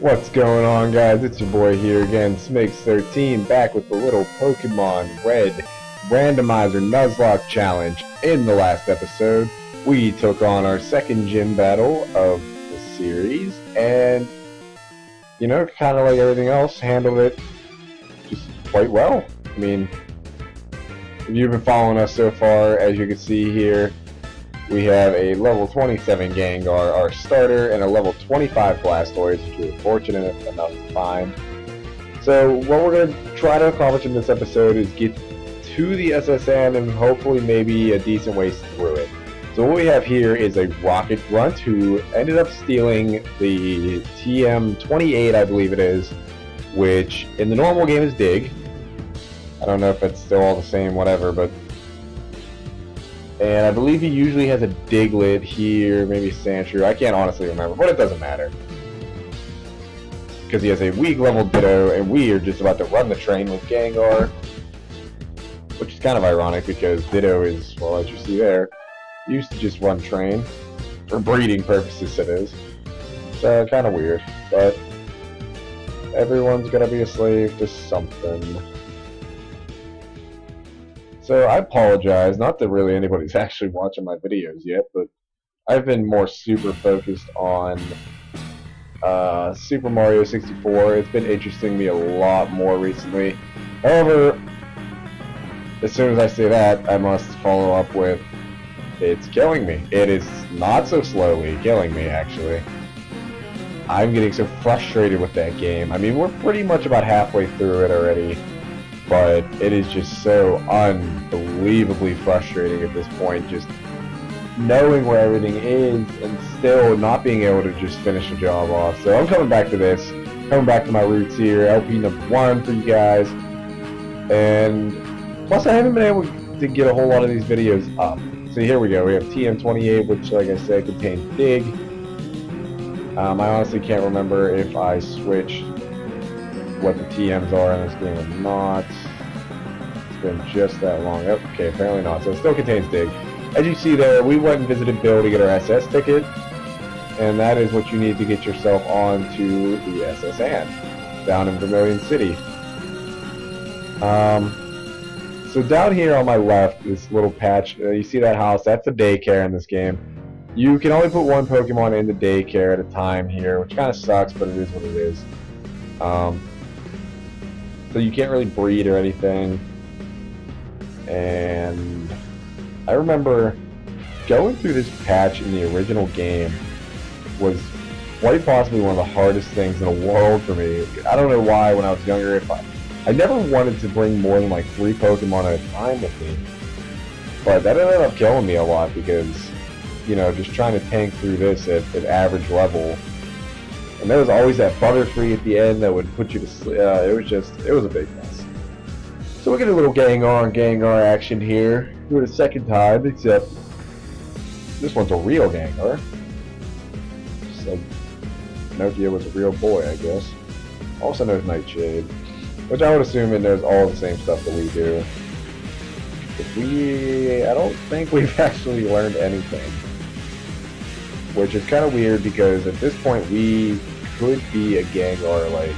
What's going on, guys? It's your boy here again, Smiggs13, back with the little Pokemon Red Randomizer Nuzlocke Challenge. In the last episode, we took on our second gym battle of the series, and, you know, kind of like everything else, handled it just quite well. I mean, if you've been following us so far, as you can see here, we have a level 27 Gengar, our starter, and a level 25 Blastoise, which we were fortunate enough to find. So what we're going to try to accomplish in this episode is get to the SSN and hopefully maybe a decent way through it. So what we have here is a Rocket Grunt who ended up stealing the TM28, I believe it is, which in the normal game is Dig. I don't know if it's still all the same, whatever, but... And I believe he usually has a Diglett here, maybe Sandshrew. I can't honestly remember, but it doesn't matter. Because he has a weak level Ditto, and we are just about to run the train with Gengar. Which is kind of ironic, because Ditto is, well, as you see there, used to just run train. For breeding purposes it is. So, kind of weird. But, everyone's gonna be a slave to something. So I apologize, not that really anybody's actually watching my videos yet, but I've been more super focused on Super Mario 64. It's been interesting me a lot more recently. However, as soon as I say that, I must follow up with, it's killing me. It is not so slowly killing me, actually. I'm getting so frustrated with that game. I mean, we're pretty much about halfway through it already. But it is just so unbelievably frustrating at this point, just knowing where everything is and still not being able to just finish the job off. So I'm coming back to this, coming back to my roots here, LP number 1 for you guys. And plus I haven't been able to get a whole lot of these videos up. So here we go, we have TM28, which like I said contains Dig. I honestly can't remember if I switched what the TMs are in this game or not. It's been just that long. Oh, okay, apparently not. So it still contains Dig. As you see there, we went and visited Bill to get our SS ticket, and that is what you need to get yourself onto the SSN down in Vermilion City. So down here on my left, this little patch, you see that house? That's the daycare in this game. You can only put one Pokemon in the daycare at a time here, which kind of sucks, but it is what it is. So you can't really breed or anything. And I remember going through this patch in the original game was quite possibly one of the hardest things in the world for me. I don't know why when I was younger, I never wanted to bring more than like 3 Pokemon at a time with me. But that ended up killing me a lot because, you know, just trying to tank through this at average level. And there was always that Butterfree at the end that would put you to sleep. It was a big mess. So we get a little Gengar and Gengar action here. Do it a second time, except this one's a real Gengar. Just like Nokia was a real boy, I guess. Also knows Nightshade, which I would assume it knows all the same stuff that we do. But I don't think we've actually learned anything. Which is kind of weird because at this point we could be a Gengar, like,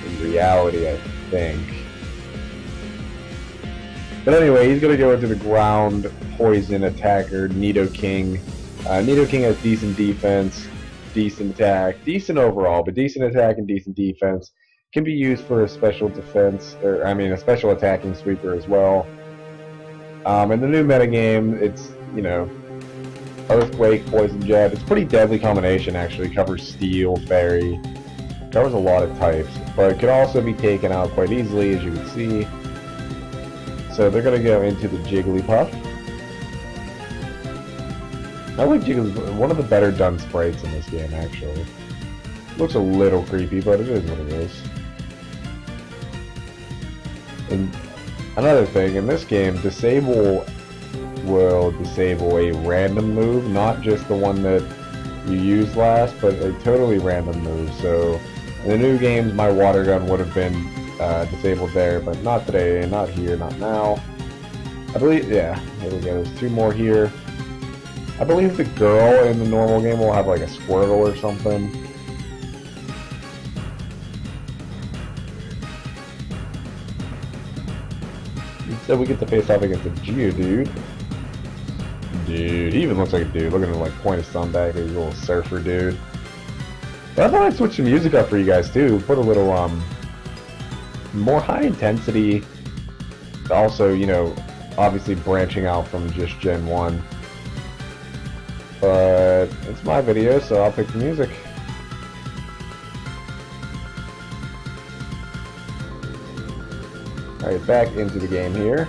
in reality, I think. But anyway, he's going to go into the ground poison attacker, Nidoking. Nidoking has decent defense, decent attack, decent overall, but decent attack and decent defense. Can be used for a special defense, or I mean a special attacking sweeper as well. In the new metagame, it's, you know, Earthquake, Poison Jab. It's a pretty deadly combination, actually. Covers Steel, Fairy. Covers a lot of types. But it can also be taken out quite easily, as you can see. So they're going to go into the Jigglypuff. I like Jigglypuff. One of the better done sprites in this game, actually. Looks a little creepy, but it is what it is. And another thing, in this game, Disable will disable a random move, not just the one that you used last, but a totally random move. So in the new games, my water gun would have been disabled there, but not today, not here, not now. I believe, yeah, here we go, there's 2 more here. I believe the girl in the normal game will have like a Squirtle or something. So we get to face off against a Geodude. Dude, he even looks like a dude. Look at him like point his thumb back at his little surfer dude. But I thought I'd switch the music up for you guys too. Put a little more high intensity. Also, you know, obviously branching out from just Gen 1. But it's my video, so I'll pick the music. Alright, back into the game here.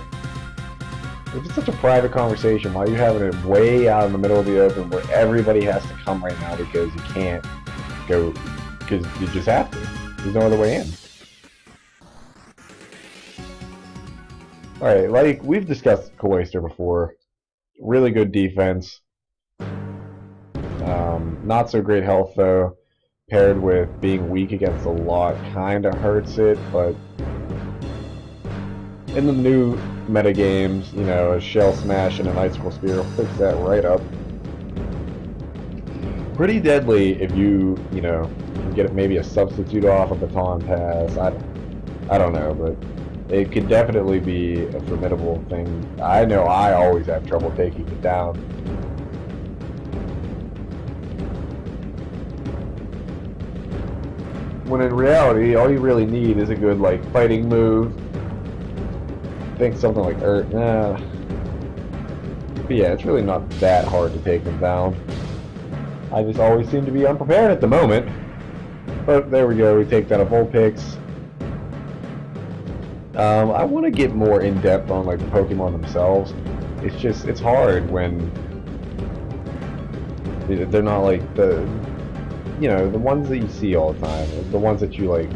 It's just such a private conversation. Why are you having it way out in the middle of the open where everybody has to come right now because you can't go, because you just have to. There's no other way in. Alright, like we've discussed Cloyster before. Really good defense. Not so great health though. Paired with being weak against a lot kinda hurts it, but in the new meta games, you know, a Shell Smash and an Icicle Spear will fix that right up. Pretty deadly if you know, get maybe a substitute off a Baton Pass. I don't know, but it could definitely be a formidable thing. I know I always have trouble taking it down. When in reality, all you really need is a good, like, fighting move. I think something like but yeah, it's really not that hard to take them down. I just always seem to be unprepared at the moment. But there we go, we take down a Vulpix. I want to get more in-depth on like the Pokemon themselves. It's just, it's hard when they're not like the, you know, the ones that you see all the time, the ones that you like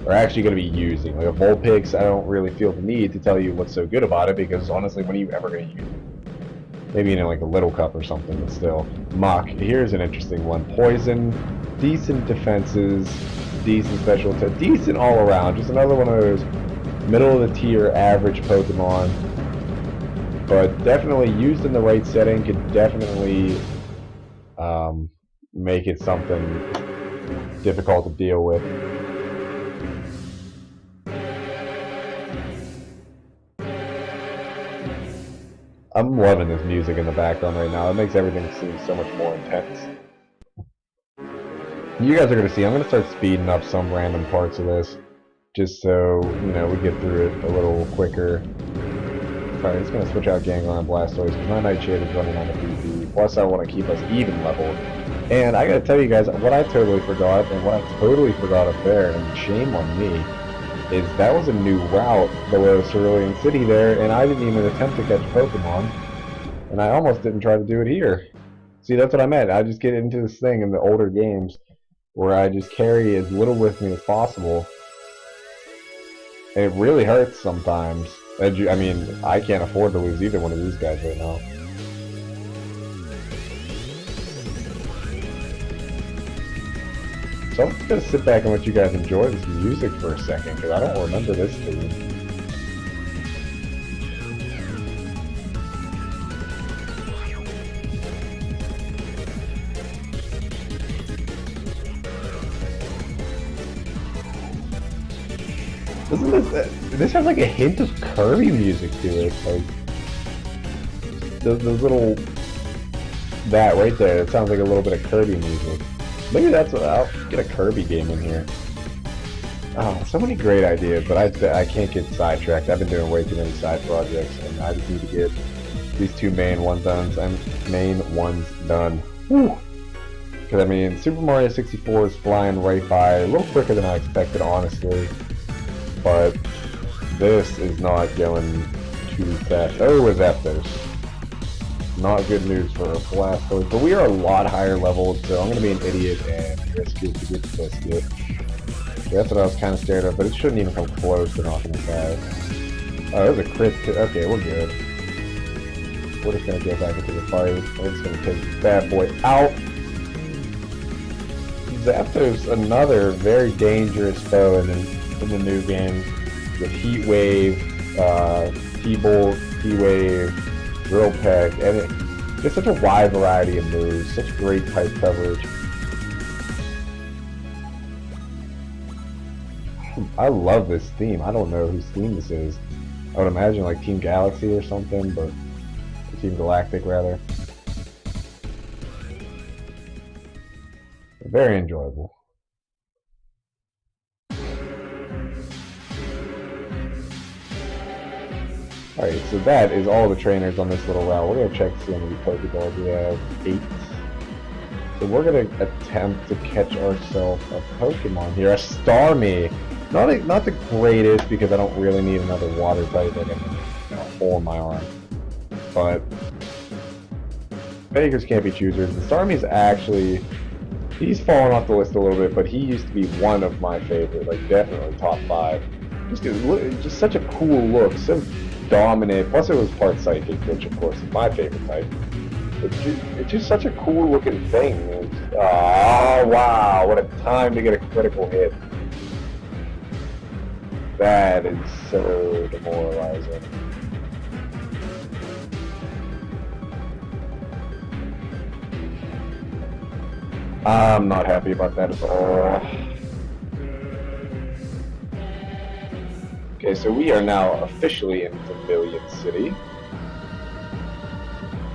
are actually going to be using. Like a Vulpix, I don't really feel the need to tell you what's so good about it, because honestly, when are you ever going to use it? Maybe in like a Little Cup or something, but still. Mach, here's an interesting one. Poison, decent defenses, decent special attack, decent all around. Just another one of those middle of the tier average Pokemon. But definitely used in the right setting could definitely make it something difficult to deal with. I'm loving this music in the background right now. It makes everything seem so much more intense. You guys are going to see, I'm going to start speeding up some random parts of this, just so, you know, we get through it a little quicker. Alright, just going to switch out Ganglion Blastoise, because my Nightshade is running on a PP, plus I want to keep us even leveled. And I gotta tell you guys, what I totally forgot, and what I totally forgot up there, and shame on me, is that was a new route below Cerulean City there, and I didn't even attempt to catch Pokemon, and I almost didn't try to do it here. See, that's what I meant. I just get into this thing in the older games, where I just carry as little with me as possible, and it really hurts sometimes. I mean, I can't afford to lose either one of these guys right now. So I'm just going to sit back and let you guys enjoy this music for a second, because I don't remember this theme. This has like a hint of Kirby music to it, like the little, that right there, it sounds like a little bit of Kirby music. Maybe that's what, I'll get a Kirby game in here. Oh, so many great ideas, but I can't get sidetracked. I've been doing way too many side projects, and I just need to get these two main ones done. Whew. Because I mean, Super Mario 64 is flying right by, a little quicker than I expected, honestly. But this is not going too fast. Oh, with Zapdos. Not good news for Blastoise, but we are a lot higher leveled, so I'm going to be an idiot and risk it to get the biscuit. That's what I was kind of scared of, but it shouldn't even come close to knocking it out. Oh, there's a crit too. Okay, we're good. We're just going to go back into the fight. We're just going to take this bad boy out. Zapdos, another very dangerous foe in the new game, with Heat Wave, T-Bolt, T-Wave, Drill Peck, and it's such a wide variety of moves, such great type coverage. I love this theme. I don't know whose theme this is. I would imagine like Team Galaxy or something, but Team Galactic rather. Very enjoyable. Alright, so that is all the trainers on this little route. We're going to check to see how many Pokeballs we have. 8. So we're going to attempt to catch ourselves a Pokemon here. A Starmie! Not the greatest, because I don't really need another water type that can hole in my arm. But beggars can't be choosers. The Starmie's actually... He's fallen off the list a little bit, but he used to be one of my favorite. Like, definitely top 5. Just such a cool look. So dominant. Plus it was part psychic, which of course is my favorite type. It's just such a cool looking thing. Oh wow, what a time to get a critical hit. That is so demoralizing. I'm not happy about that at all. Okay, so we are now officially in Vermilion City.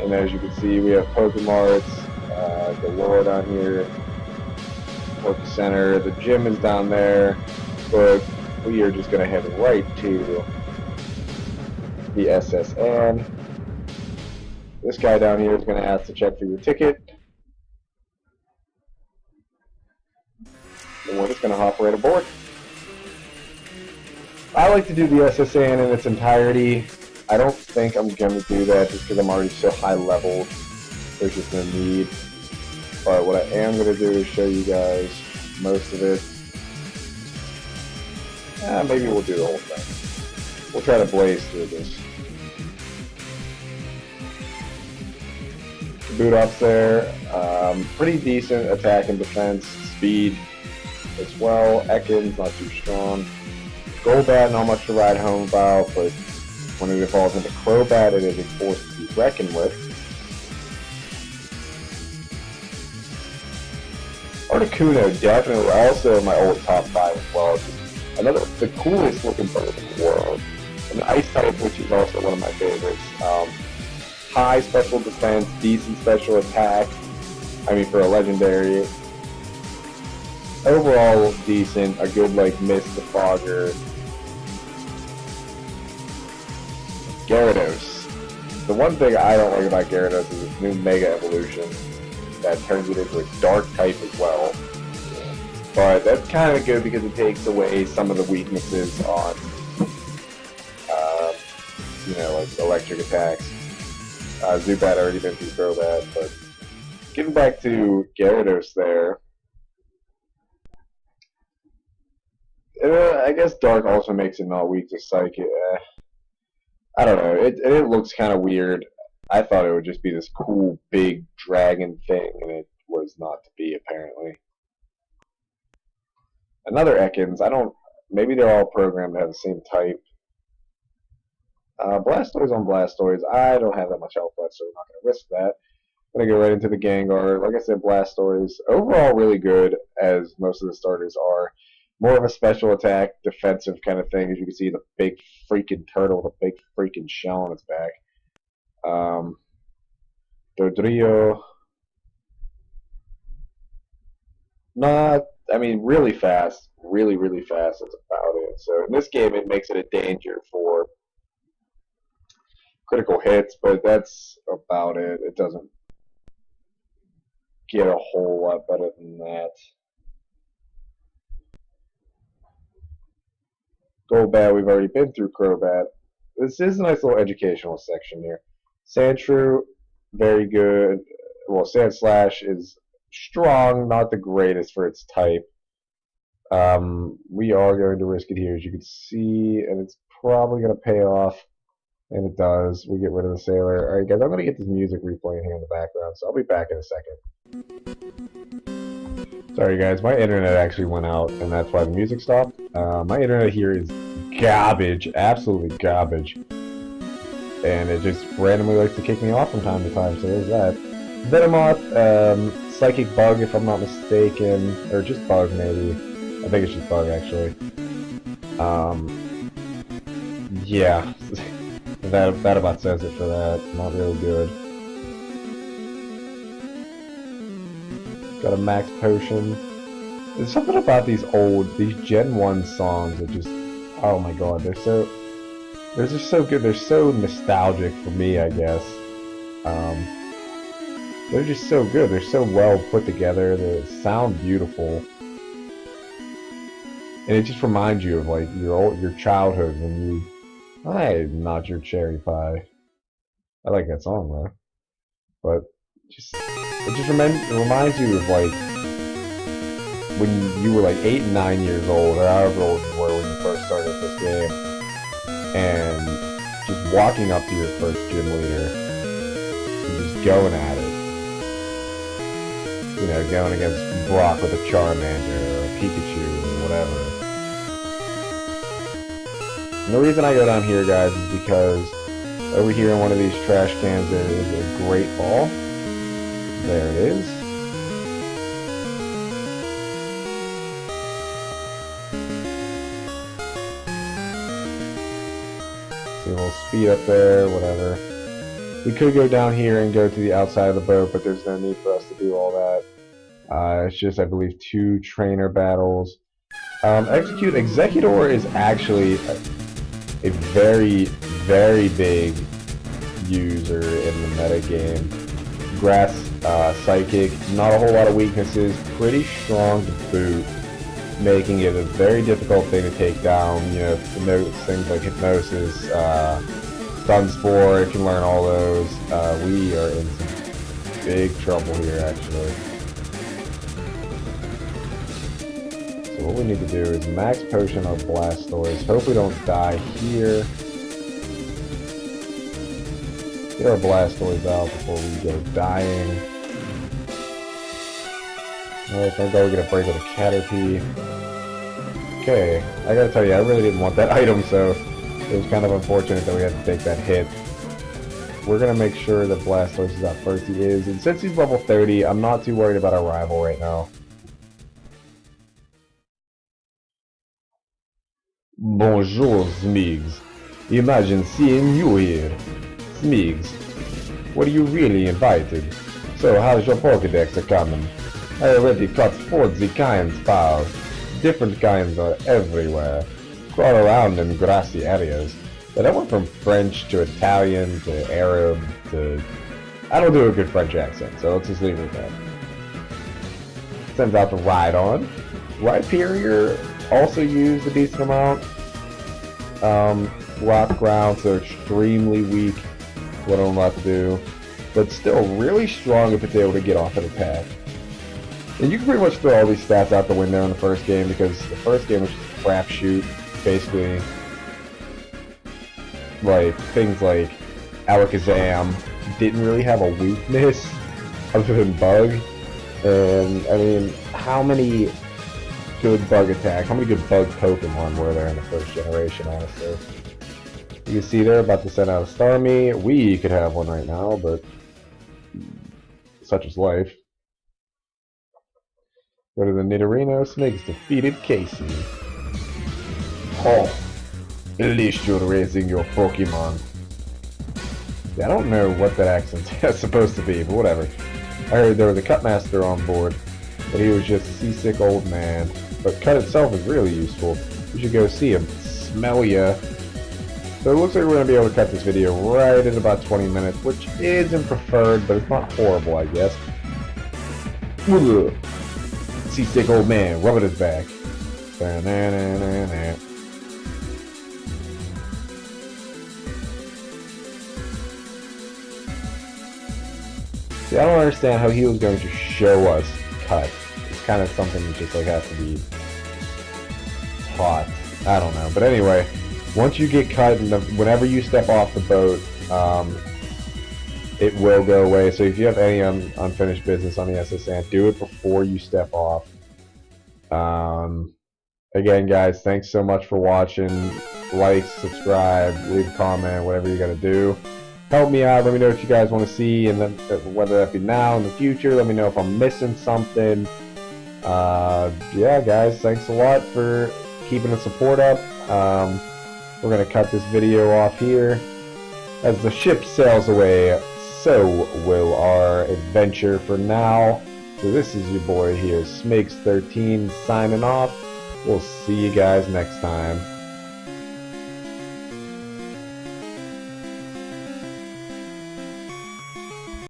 And as you can see, we have Pokemarts, galore down here, Poke Center, the gym is down there, but we are just going to head right to the SSN. This guy down here is going to ask to check for your ticket. And we're just going to hop right aboard. I like to do the SSN in its entirety. I don't think I'm going to do that just because I'm already so high leveled. There's just no need. But what I am going to do is show you guys most of it. Maybe we'll do the whole thing. We'll try to blaze through this. Boot Op's there. Pretty decent attack and defense. Speed as well. Ekans, not too strong. Golbat, not much to ride home about, but when it evolves into Crobat, it is a force to be reckoned with. Articuno, definitely also in my old top 5 as well. The coolest looking bird in the world. And the Ice type, which is also one of my favorites. High special defense, decent special attack. I mean, for a legendary. Overall, decent. A good, like, Mist, Defogger. Gyarados. The one thing I don't like about Gyarados is its new Mega Evolution that turns it into a Dark type as well. But that's kind of good because it takes away some of the weaknesses on, like electric attacks. Zubat already been through Crobat, but getting back to Gyarados there, I guess Dark also makes it not weak to Psychic. I don't know. It looks kind of weird. I thought it would just be this cool big dragon thing, and it was not to be apparently. Another Ekans. Maybe they're all programmed to have the same type. Blastoise on Blastoise. I don't have that much health left, so we're not going to risk that. I'm going to go right into the Gengar. Like I said, Blastoise. Overall, really good, as most of the starters are. More of a special attack, defensive kind of thing. As you can see, the big freaking turtle with a big freaking shell on its back. Dodrio. Really fast. Really, really fast. That's about it. So in this game, it makes it a danger for critical hits, but that's about it. It doesn't get a whole lot better than that. Golbat, we've already been through Crobat. This is a nice little educational section here. Sandshrew, very good. Well, Sandslash is strong, not the greatest for its type. We are going to risk it here, as you can see, and it's probably going to pay off. And it does. We get rid of the Sailor. Alright, guys, I'm going to get this music replaying here in the background, so I'll be back in a second. Sorry, guys, my internet actually went out, and that's why the music stopped. My internet here is garbage, absolutely garbage. And it just randomly likes to kick me off from time to time, so there's that. Venomoth, Psychic Bug, if I'm not mistaken, or just Bug, maybe. I think it's just Bug, actually. Yeah, that about says it for that. Not really good. Got a max potion. There's something about these Gen 1 songs that just, oh my god, they're just so good. They're so nostalgic for me, I guess. They're just so good. They're so well put together. They sound beautiful. And it just reminds you of like your childhood when you, I'm not your cherry pie. I like that song though, but it just reminds you of like when you were like 8 and 9 years old, or however old you were when you first started this game, and just walking up to your first gym leader and just going at it. You know, going against Brock with a Charmander or a Pikachu or whatever. And the reason I go down here, guys, is because over here in one of these trash cans there is a great ball. There it is. See a little speed up there, whatever. We could go down here and go to the outside of the boat, but there's no need for us to do all that. It's just, I believe, 2 trainer battles. Executor is actually a very, very big user in the meta game. Grass, Psychic, not a whole lot of weaknesses, pretty strong to boot, making it a very difficult thing to take down. You know, things like Hypnosis, Stun Spore, it can learn all those. We are in some big trouble here, actually. So what we need to do is max potion our Blastoise. Hope we don't die here. Get our Blastoise out before we go dying. Alright, thank God we get a break with a Caterpie. Okay, I gotta tell you, I really didn't want that item, so it was kind of unfortunate that we had to take that hit. We're gonna make sure that Blastoise is out first. He is, and since he's level 30, I'm not too worried about our rival right now. Bonjour, Smigs. Imagine seeing you here. Smigs, were you really invited? So how's your Pokédex coming? I already caught 40 kinds, pal. Different kinds are everywhere. Crawl around in grassy areas. But I went from French to Italian to Arab to... I don't do a good French accent, so let's just leave it at that. Sends out the Rhydon. Rhyperior also used a decent amount. Rock Ground, so extremely weak. What I'm about to do. But still really strong if it's able to get off an attack. And you can pretty much throw all these stats out the window in the first game, because the first game was just a crapshoot. Basically, like, things like Alakazam didn't really have a weakness other than Bug. And, I mean, how many good Bug attacks, how many good Bug Pokemon were there in the first generation, honestly? You can see they're about to send out a Starmie. We could have one right now, but such is life. Go to the Nidorino. Snakes defeated Casey. Oh, at least you're raising your Pokemon. Yeah, I don't know what that accent is supposed to be, but whatever. I heard there was a Cutmaster on board, but he was just a seasick old man. But Cut itself is really useful. You should go see him. Smell ya. So it looks like we're going to be able to cut this video right at about 20 minutes, which isn't preferred, but it's not horrible, I guess. Seasick old man, rubbing his back. See, I don't understand how he was going to show us Cut. It's kind of something that just like has to be taught. I don't know, but anyway. Once you get cut, whenever you step off the boat, it will go away. So if you have any unfinished business on the SSN, do it before you step off. Again, guys, thanks so much for watching. Like, subscribe, leave a comment, whatever you gotta do. Help me out. Let me know what you guys want to see, and then whether that be now in the future. Let me know if I'm missing something. Yeah, guys, thanks a lot for keeping the support up. we're going to cut this video off here. As the ship sails away, so will our adventure for now. So this is your boy here, Smakes13, signing off. We'll see you guys next time.